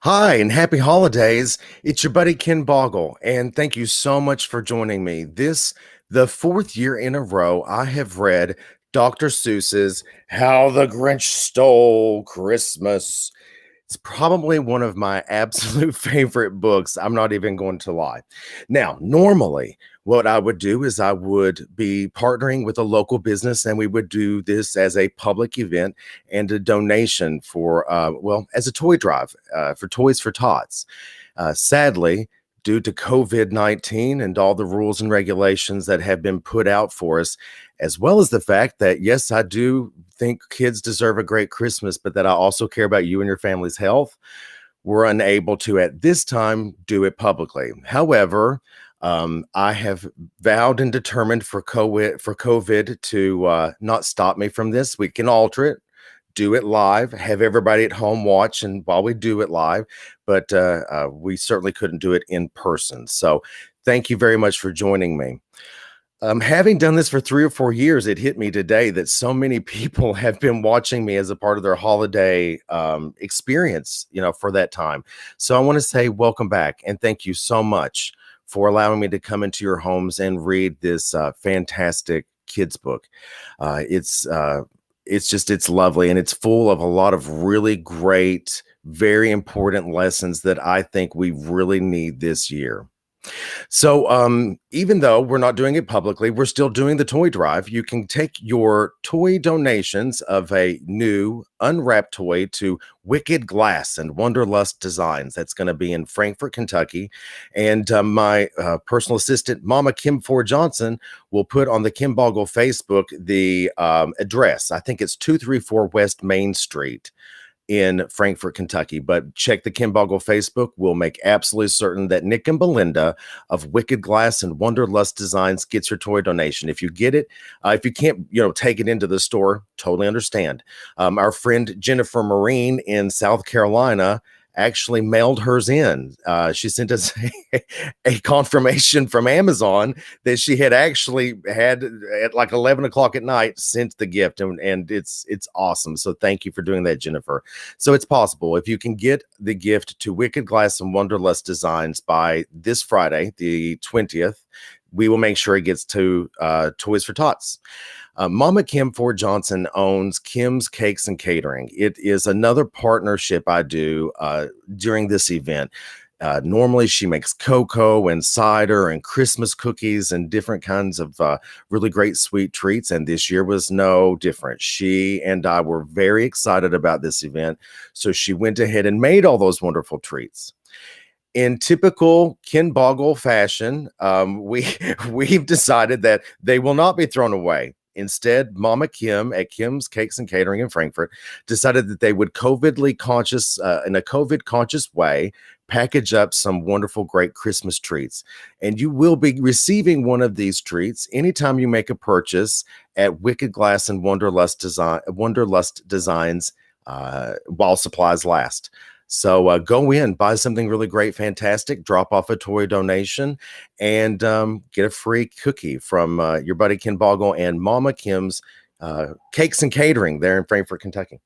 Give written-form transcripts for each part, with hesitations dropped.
Hi, and happy holidays. It's your buddy Ken Boggle, and thank you so much for joining me. The fourth year in a row, I have read Dr. Seuss's How the Grinch Stole Christmas. It's probably one of my absolute favorite books. I'm not even going to lie. Now, normally, what I would do is I would be partnering with a local business, and we would do this as a public event and a donation for, as a toy drive for Toys for Tots. Sadly, due to COVID-19 and all the rules and regulations that have been put out for us, as well as the fact that, yes, I do think kids deserve a great Christmas, but that I also care about you and your family's health, we're unable to, at this time, do it publicly. However, I have vowed and determined for COVID to not stop me from this. We can alter it, do it live, have everybody at home watch, and while we do it live, but we certainly couldn't do it in person. So, thank you very much for joining me. Having done this for 3 or 4 years, it hit me today that so many people have been watching me as a part of their holiday experience, for that time. So I want to say welcome back and thank you so much for allowing me to come into your homes and read this fantastic kids book. It's lovely, and it's full of a lot of really great, very important lessons that I think we really need this year. So, even though we're not doing it publicly, we're still doing the toy drive. You can take your toy donations of a new unwrapped toy to Wicked Glass and Wonderlust Designs. That's going to be in Frankfort, Kentucky. And my personal assistant, Mama Kim Ford Johnson, will put on the Kim Boggle Facebook the address. I think it's 234 West Main Street in Frankfort, Kentucky. But check the Ken Boggle Facebook. We'll make absolutely certain that Nick and Belinda of Wicked Glass and Wonderlust Designs gets your toy donation. If you get it, if you can't, take it into the store, totally understand. Our friend Jennifer Marine in South Carolina actually mailed hers in. She sent us a confirmation from Amazon that she had actually had at like 11 o'clock at night sent the gift, and it's awesome. So thank you for doing that, Jennifer. So it's possible if you can get the gift to Wicked Glass and Wonderlust Designs by this Friday, the 20th, we will make sure it gets to Toys for Tots. Mama Kim Ford Johnson owns Kim's Cakes and Catering. It is another partnership I do during this event. Normally, she makes cocoa and cider and Christmas cookies and different kinds of really great sweet treats. And this year was no different. She and I were very excited about this event. So she went ahead and made all those wonderful treats. In typical Ken Boggle fashion, we've decided that they will not be thrown away. Instead, Mama Kim at Kim's Cakes and Catering in Frankfort decided that they would in a COVID conscious way, package up some wonderful, great Christmas treats. And you will be receiving one of these treats anytime you make a purchase at Wicked Glass and Wonderlust Designs while supplies last. So go in, buy something really great, fantastic, drop off a toy donation, and get a free cookie from your buddy Ken Boggle and Mama Kim's Cakes and Catering there in Frankfort, Kentucky.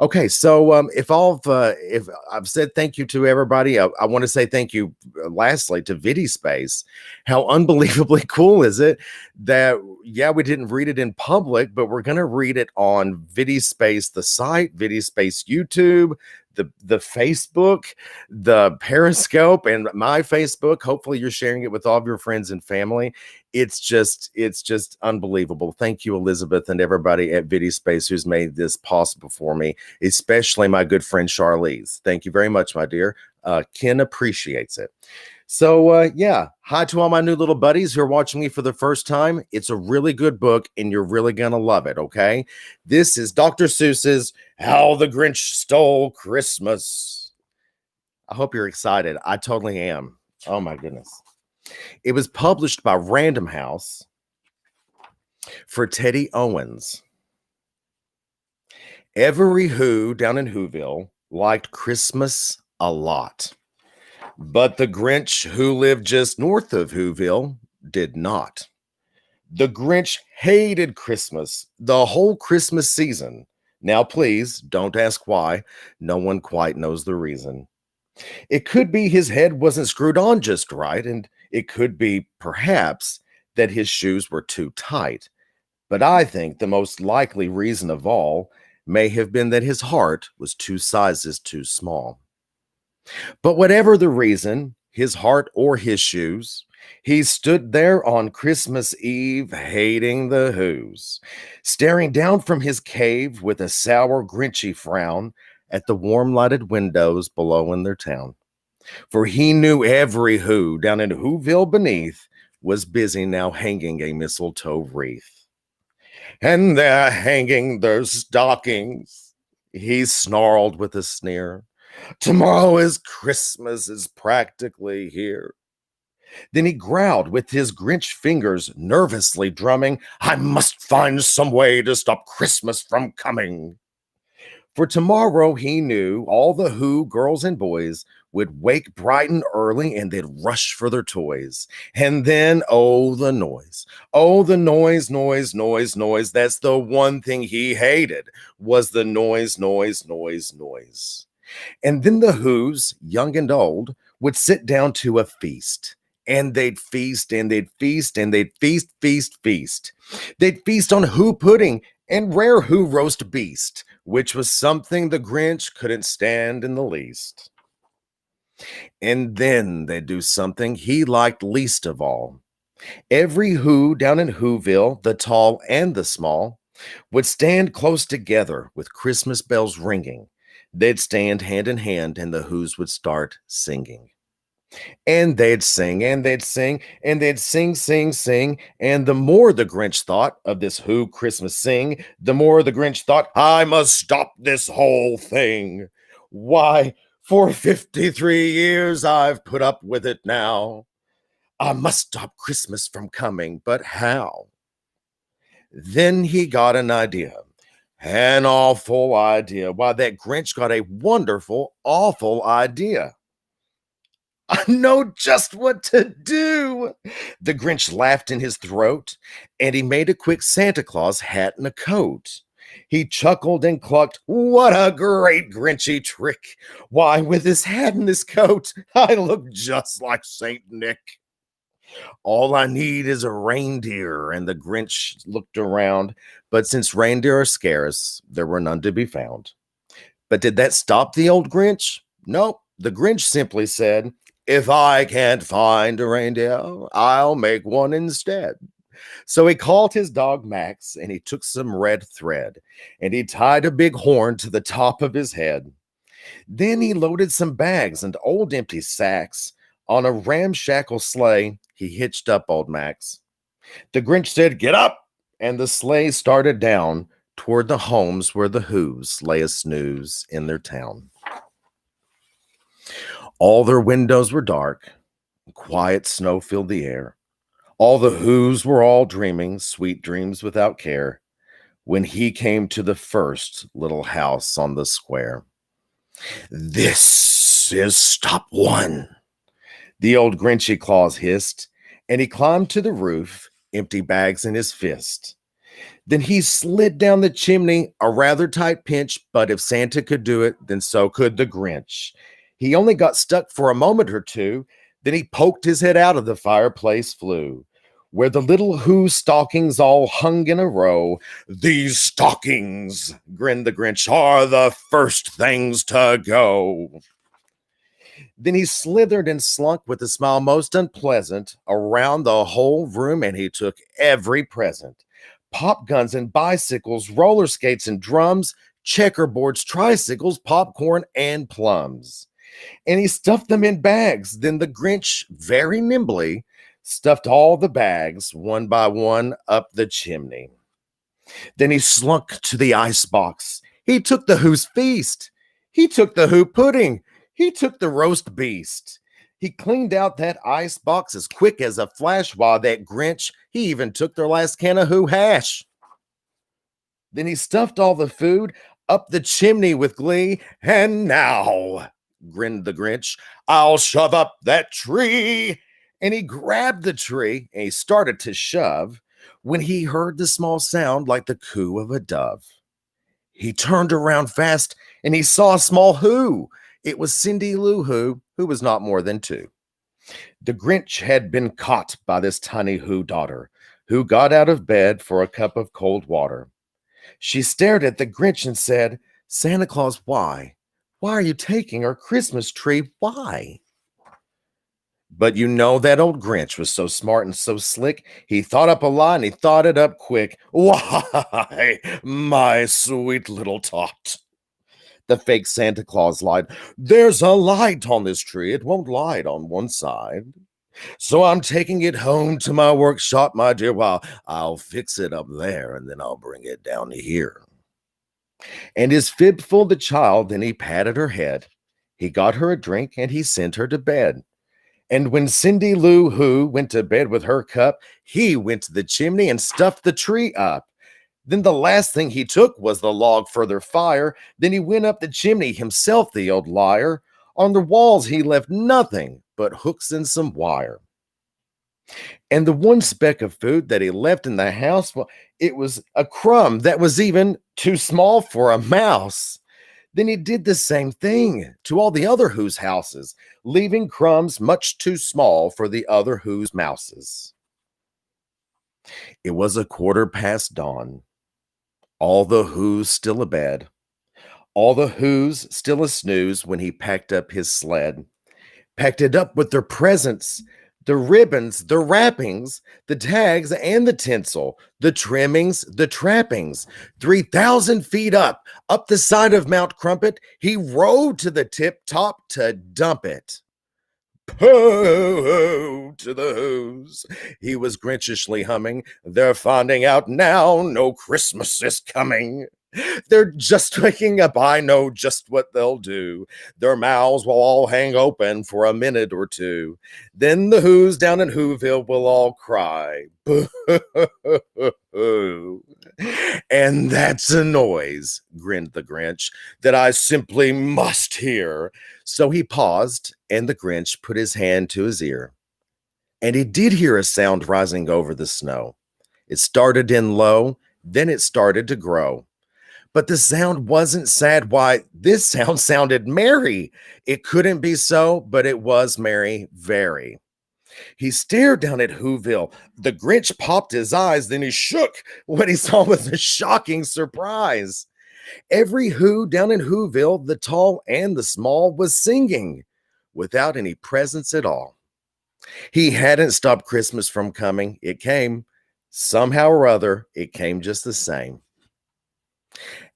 Okay, so if I've said thank you to everybody, I want to say thank you lastly to VidiSpace. How unbelievably cool is it that, yeah, we didn't read it in public, but we're going to read it on VidiSpace, the site, VidiSpace YouTube, the Facebook, the Periscope, and my Facebook. Hopefully you're sharing it with all of your friends and family. It's just unbelievable. Thank you, Elizabeth, and everybody at VidiSpace who's made this possible for me, especially my good friend Charlize. Thank you very much, my dear. Ken appreciates it. So yeah, hi to all my new little buddies who are watching me for the first time. It's a really good book and you're really gonna love it, okay? This is Dr. Seuss's How the Grinch Stole Christmas. I hope you're excited. I totally am. Oh my goodness. It was published by Random House for Teddy Owens. Every Who down in Whoville liked Christmas a lot. But the Grinch, who lived just north of Whoville, did not. The Grinch hated Christmas the whole Christmas season. Now, please don't ask why. No one quite knows the reason. It could be his head wasn't screwed on just right, and it could be, perhaps, that his shoes were too tight. But I think the most likely reason of all may have been that his heart was 2 sizes too small. But whatever the reason, his heart or his shoes, he stood there on Christmas Eve hating the Who's, staring down from his cave with a sour, grinchy frown at the warm lighted windows below in their town. For he knew every Who down in Whoville beneath was busy now hanging a mistletoe wreath. And they're hanging their stockings, he snarled with a sneer. Tomorrow is Christmas is practically here. Then he growled with his Grinch fingers nervously drumming, I must find some way to stop Christmas from coming. For tomorrow he knew all the Who girls and boys would wake bright and early and they'd rush for their toys. And then, oh, the noise. Oh, the noise, noise, noise, noise. That's the one thing he hated was the noise, noise, noise, noise. And then the Who's, young and old, would sit down to a feast. And they'd feast and they'd feast and they'd feast, feast, feast. They'd feast on Who pudding and rare Who roast beast, which was something the Grinch couldn't stand in the least. And then they'd do something he liked least of all. Every Who down in Whoville, the tall and the small, would stand close together with Christmas bells ringing. They'd stand hand in hand and the Who's would start singing. And they'd sing and they'd sing and they'd sing, sing, sing. And the more the Grinch thought of this Who Christmas sing, the more the Grinch thought, I must stop this whole thing. Why, for 53 years I've put up with it now. I must stop Christmas from coming, but how? Then he got an idea. An awful idea. Why, that Grinch got a wonderful, awful idea. I know just what to do. The Grinch laughed in his throat, and he made a quick Santa Claus hat and a coat. He chuckled and clucked, what a great Grinchy trick. Why, with this hat and this coat, I look just like Saint Nick. All I need is a reindeer. And the Grinch looked around, but since reindeer are scarce, there were none to be found. But did that stop the old Grinch? Nope. The Grinch simply said, if I can't find a reindeer, I'll make one instead. So he called his dog Max and he took some red thread and he tied a big horn to the top of his head. Then he loaded some bags and old empty sacks on a ramshackle sleigh. He hitched up old Max. The Grinch said, get up, and the sleigh started down toward the homes where the Who's lay a snooze in their town. All their windows were dark, quiet snow filled the air. All the Who's were all dreaming sweet dreams without care when he came to the first little house on the square. This is stop one, the old Grinchy Claus hissed, and he climbed to the roof, empty bags in his fist. Then he slid down the chimney, a rather tight pinch, but if Santa could do it, then so could the Grinch. He only got stuck for a moment or two, then he poked his head out of the fireplace flue, where the little Who stockings all hung in a row. These stockings, grinned the Grinch, are the first things to go. Then he slithered and slunk with a smile most unpleasant around the whole room, and he took every present. Pop guns and bicycles, roller skates and drums, checkerboards, tricycles, popcorn, and plums. And he stuffed them in bags. Then the Grinch, very nimbly, stuffed all the bags, one by one, up the chimney. Then he slunk to the icebox. He took the Who's feast. He took the Who pudding. He took the roast beast. He cleaned out that icebox as quick as a flash, while that Grinch, he even took their last can of Who hash. Then he stuffed all the food up the chimney with glee. And now, grinned the Grinch, I'll shove up that tree. And he grabbed the tree and he started to shove when he heard the small sound like the coo of a dove. He turned around fast and he saw a small Who. It was Cindy Lou who was not more than 2. The Grinch had been caught by this tiny Who daughter, who got out of bed for a cup of cold water. She stared at the Grinch and said, Santa Claus, why? Why are you taking our Christmas tree? Why? But you know that old Grinch was so smart and so slick, he thought up a lie and he thought it up quick. Why, my sweet little tot. The fake Santa Claus lied. There's a light on this tree. It won't light on one side. So I'm taking it home to my workshop, my dear. Well, I'll fix it up there and then I'll bring it down to here. And his fib fooled the child, then he patted her head. He got her a drink and he sent her to bed. And when Cindy Lou Who went to bed with her cup, he went to the chimney and stuffed the tree up. Then the last thing he took was the log for their fire. Then he went up the chimney himself, the old liar. On the walls he left nothing but hooks and some wire. And the one speck of food that he left in the house, well, it was a crumb that was even too small for a mouse. Then he did the same thing to all the other Who's houses, leaving crumbs much too small for the other Who's mouses. It was 1:15 dawn. All the Who's still abed. All the Who's still a snooze when he packed up his sled. Packed it up with their presents, the ribbons, the wrappings, the tags, and the tinsel, the trimmings, the trappings. 3,000 feet up the side of Mount Crumpet, he rode to the tip top to dump it. Ho, to the Who's. He was Grinchishly humming. They're finding out now no Christmas is coming. They're just waking up. I know just what they'll do. Their mouths will all hang open for a minute or two. Then the Who's down in Whoville will all cry. Boo. And that's a noise, grinned the Grinch, that I simply must hear. So he paused, and the Grinch put his hand to his ear. And he did hear a sound rising over the snow. It started in low, then it started to grow. But the sound wasn't sad. Why, this sound sounded merry. It couldn't be so, but it was merry, very. He stared down at Whoville. The Grinch popped his eyes, then he shook. What he saw was a shocking surprise. Every Who down in Whoville, the tall and the small, was singing without any presents at all. He hadn't stopped Christmas from coming. It came. Somehow or other, it came just the same.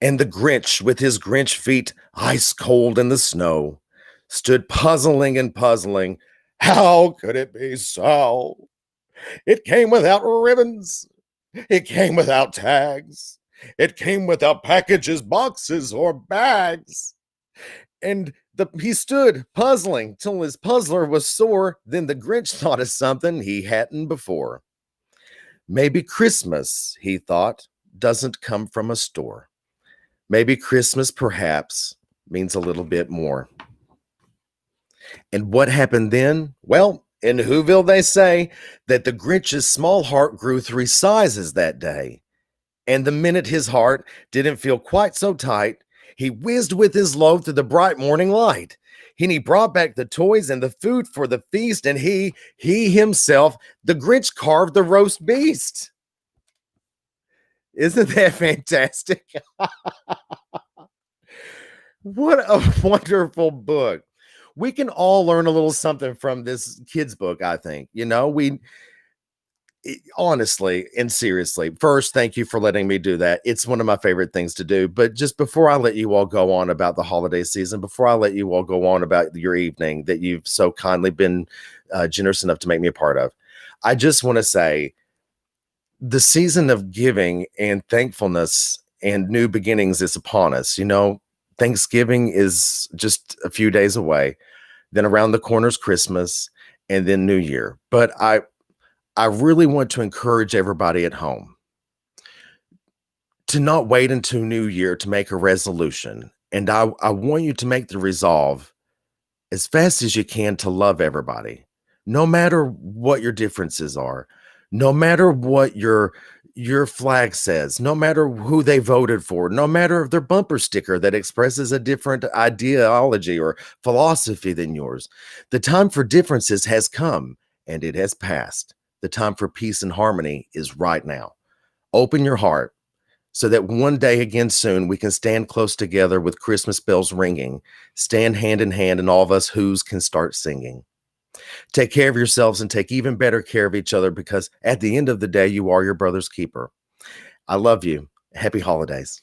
And the Grinch, with his Grinch feet ice cold in the snow, stood puzzling and puzzling. How could it be so? It came without ribbons. It came without tags. It came without packages, boxes, or bags. And he stood puzzling till his puzzler was sore. Then the Grinch thought of something he hadn't before. Maybe Christmas, he thought, doesn't come from a store. Maybe Christmas, perhaps, means a little bit more. And what happened then? Well, in Whoville, they say that the Grinch's small heart grew 3 sizes that day. And the minute his heart didn't feel quite so tight, he whizzed with his load through the bright morning light. And he brought back the toys and the food for the feast, and he himself, the Grinch, carved the roast beast. Isn't that fantastic? What a wonderful book. We can all learn a little something from this kid's book, I think. You know, honestly and seriously, first, thank you for letting me do that. It's one of my favorite things to do. But just before I let you all go on about the holiday season, before I let you all go on about your evening that you've so kindly been generous enough to make me a part of, I just want to say the season of giving and thankfulness and new beginnings is upon us. You know, Thanksgiving is just a few days away. Then around the corner is Christmas and then New Year. But I really want to encourage everybody at home to not wait until New Year to make a resolution. And I want you to make the resolve as fast as you can to love everybody, no matter what your differences are, no matter what your your flag says, no matter who they voted for, no matter their bumper sticker that expresses a different ideology or philosophy than yours. The time for differences has come and it has passed. The time for peace and harmony is right now. Open your heart so that one day again soon we can stand close together with Christmas bells ringing, stand hand in hand, and all of us who's can start singing. Take care of yourselves and take even better care of each other because at the end of the day, you are your brother's keeper. I love you. Happy holidays.